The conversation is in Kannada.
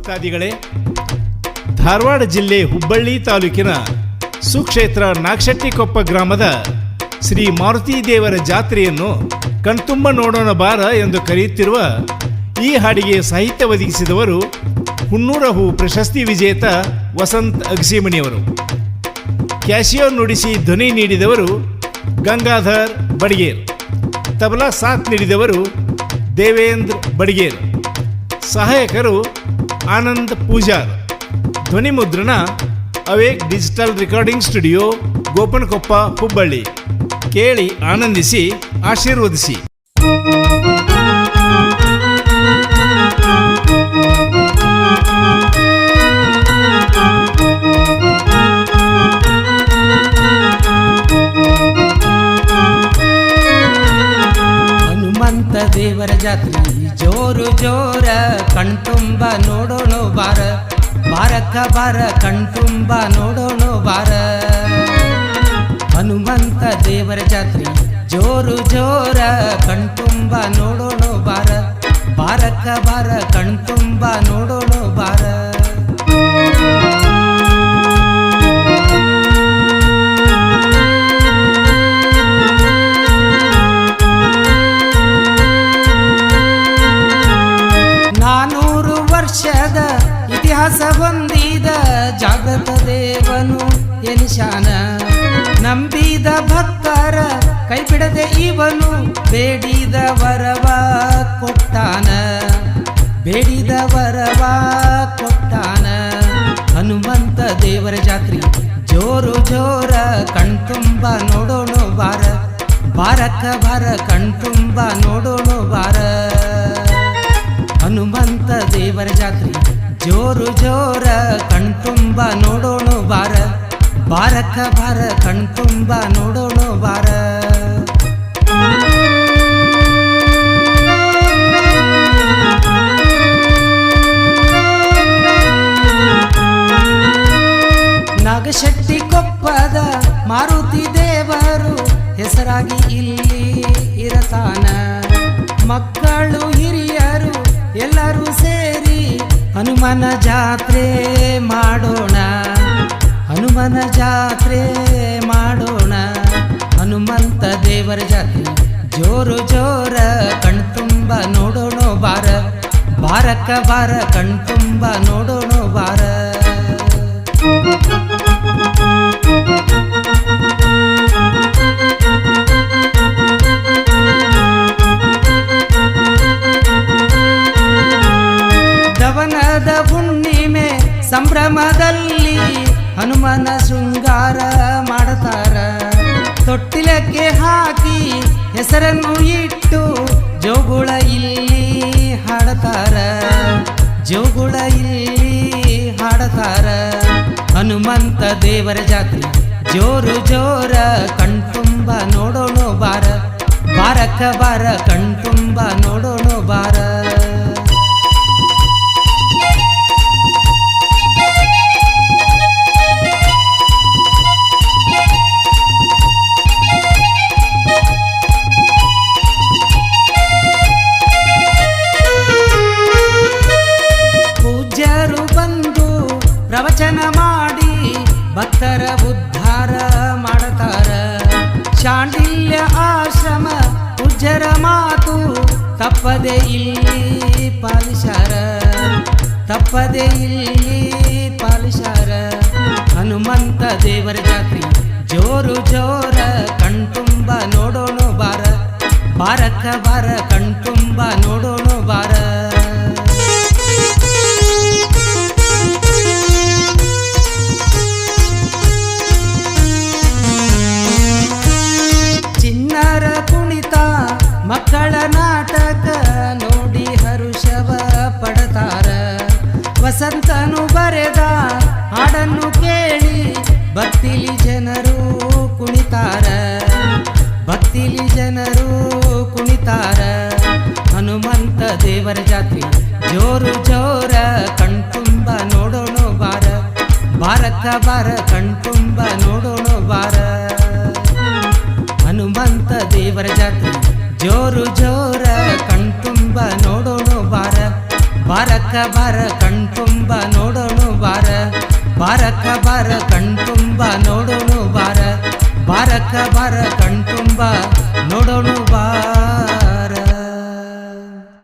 ಭಕ್ತಾದಿಗಳೇ, ಧಾರವಾಡ ಜಿಲ್ಲೆ ಹುಬ್ಬಳ್ಳಿ ತಾಲೂಕಿನ ಸುಕ್ಷೇತ್ರ ನಾಗಶೆಟ್ಟಿಕೊಪ್ಪ ಗ್ರಾಮದ ಶ್ರೀ ಮಾರುತಿ ದೇವರ ಜಾತ್ರೆಯನ್ನು ಕಣ್ತುಂಬ ನೋಡೋಣ ಬಾರ ಎಂದು ಕರೆಯುತ್ತಿರುವ ಈ ಹಾಡಿಗೆ ಸಾಹಿತ್ಯ ಒದಗಿಸಿದವರು ಹುನ್ನೂರ ಹೂ ಪ್ರಶಸ್ತಿ ವಿಜೇತ ವಸಂತ್ ಅಗಸಿಮಣಿಯವರು. ಕ್ಯಾಶಿಯೋ ನುಡಿಸಿ ಧ್ವನಿ ನೀಡಿದವರು ಗಂಗಾಧರ್ ಬಡಿಗೇರ್. ತಬಲಾ ಸಾಥ್ ನೀಡಿದವರು ದೇವೇಂದ್ರ ಬಡಿಗೇರ್. ಸಹಾಯಕರು ಆನಂದ್ ಪೂಜಾರ್. ಧ್ವನಿ ಮುದ್ರಣ Awake digital recording studio, Gopanakoppa, Hubballi. ಕೇಳಿ ಆನಂದಿಸಿ ಆಶೀರ್ವದಿಸಿ. ಹನುಮಂತ ದೇವರ ಜಾತ್ರೆ ಜೋರು ಜೋರ, ಕಣ್ತುಂಬ ನೋಡೋಣ ಬಾರ, ಬಾರಕ್ಕ ಬಾರ ಕಣ್ತುಂಬ ನೋಡೋಣ ಬಾರ. ಹನುಮಂತ ದೇವರ ಜಾತ್ರೆ ಜೋರು ಜೋರ, ಕಣ್ತುಂಬ ನೋಡೋಣ ಬಾರ, ಬಾರಕ್ಕ ಬಾರ ಕಣ್ತುಂಬ ನೋಡೋಣ ಬಾರ. ಇತಿಹಾಸ ಹೊಂದಿದ ಜಾಗೃತ ದೇವನು ಎನಿಶಾನ, ನಂಬಿದ ಭಕ್ತರ ಕೈ ಬಿಡದೆ ಇವನು ಬೇಡಿದ ವರವ ಕೊಟ್ಟಾನ, ಬೇಡಿದ ವರವ ಕೊಟ್ಟಾನ. ಹನುಮಂತ ದೇವರ ಜಾತ್ರೆ ಜೋರು ಜೋರ, ಕಣ್ತುಂಬ ನೋಡೋಣ ಬಾರ, ಬಾರಕ್ಕ ಬಾರ ಕಣ್ತುಂಬ ನೋಡೋಣ ಬಾರ. ಹನುಮಂತ ದೇವರ ಜಾತ್ರೆ ಜೋರು ಜೋರ, ಕಣ್ತುಂಬ ನೋಡೋಣ ಬಾರ, ಬಾರಕ್ಕ ಬಾರ ಕಣ್ತುಂಬ ನೋಡೋಣ ಬಾರ. ನಾಗಶೆಟ್ಟಿಕೊಪ್ಪದ ಮಾರುತಿ ದೇವರು ಹೆಸರಾಗಿ ಇಲ್ಲಿ ಇರತಾನ. ಮಕ್ಕಳು ಹಿರಿಯರು ಎಲ್ಲರೂ ಸೇರಿ ಹನುಮನ ಜಾತ್ರೆ ಮಾಡೋಣ, ಹನುಮನ ಜಾತ್ರೆ ಮಾಡೋಣ. ಹನುಮಂತ ದೇವರ ಜಾತ್ರೆ ಜೋರು ಜೋರ, ಕಣ್ತುಂಬ ನೋಡೋಣ ಬಾರ, ಬಾರಕ್ಕ ಬಾರ ಕಣ್ತುಂಬ ನೋಡೋಣ ಬಾರ. ದವನದ ಹುಣ್ಣಿಮೆ ಸಂಭ್ರಮದಲ್ಲಿ ಹನುಮನ ಶೃಂಗಾರ ಮಾಡತಾರ. ತೊಟ್ಟಿಲಕ್ಕೆ ಹಾಕಿ ಹೆಸರನ್ನು ಇಟ್ಟು ಜೋಗುಳ ಇಲ್ಲಿ ಹಾಡತಾರ, ಜೋಗುಳ ಇಲ್ಲಿ ಹಾಡತಾರ. ಹನುಮಂತ ದೇವರ ಜಾತ್ರೆ ಜೋರು ಜೋರ, ಕಣ್ತುಂಬ ನೋಡೋಣ ಬಾರ, ಬಾರಕ್ಕ ಬಾರ ಕಣ್ತುಂಬ ನೋಡೋಣ ಬಾರ. ಪೂಜ್ಯರು ಬಂದು ಪ್ರವಚನ ಮಾಡಿ ಭಕ್ತರ ಉದ್ಧಾರ ಮಾಡತಾರ. ಶಾಂಡಿಲ್ಯ ಆಶ್ರಮ ಪೂಜ್ಯರ ಮಾತು ತಪ್ಪದೆ ಇಲ್ಲಿ ಪಾಲಿಸಾರ, ತಪ್ಪದೆ ಇಲ್ಲಿ ಪಾಲಿಸಾರ. ಹನುಮಂತ ದೇವರ ಜಾತ್ರೆ ಜೋರು ಜೋರ, ಕಣ್ತುಂಬ ನೋಡೋಣ ಬಾರ, ಬಾರಕ್ಕ ಬಾರ ಕಣ್ತುಂಬ ನೋಡೋಣ ಬಾರ. ಚಿನ್ನರ ಕುಣಿತ ಮಕ್ಕಳ ನಾಟಕ ನೋಡಿ ಹರುಷವ ಪಡತಾರ. ವಸಂತನು ಬರೆದ ಹಾಡನ್ನು ಕೇಳಿ ಭಕ್ತಿಲಿ ಜನರು ಕುಣಿತಾರ, ಭಕ್ತಿಲಿ ಜನರು ಕುಣಿತಾರ. ಹನುಮಂತ ದೇವರ ಜಾತ್ರೆ ಜೋರು ಜೋರ, ಕಣ್ತುಂಬ ನೋಡೋಣ ಬಾರ, ಬಾರಕ್ಕ ಬಾರ ಕಣ್ತುಂಬ ನೋಡೋಣ ಬಾರ. ಹನುಮಂತ ದೇವರ ಜಾತ್ರೆ ಜೋರು ಜೋರ, ಕಣ್ತುಂಬ ನೋಡೋಣ ಬಾರ, ಬಾರಕ್ಕ ಬಾರ ಕಣ್ತುಂಬ ನೋಡೋಣು ಬಾರ ಬಾರಕ್ಕ ಬಾರ ಕಣ್ತುಂಬ ನೋಡೋಣು ಬಾರ ಬಾರಕ್ಕ ಬಾರ ಕಣ್ತುಂಬ ನೋಡೋಣು ಬಾರ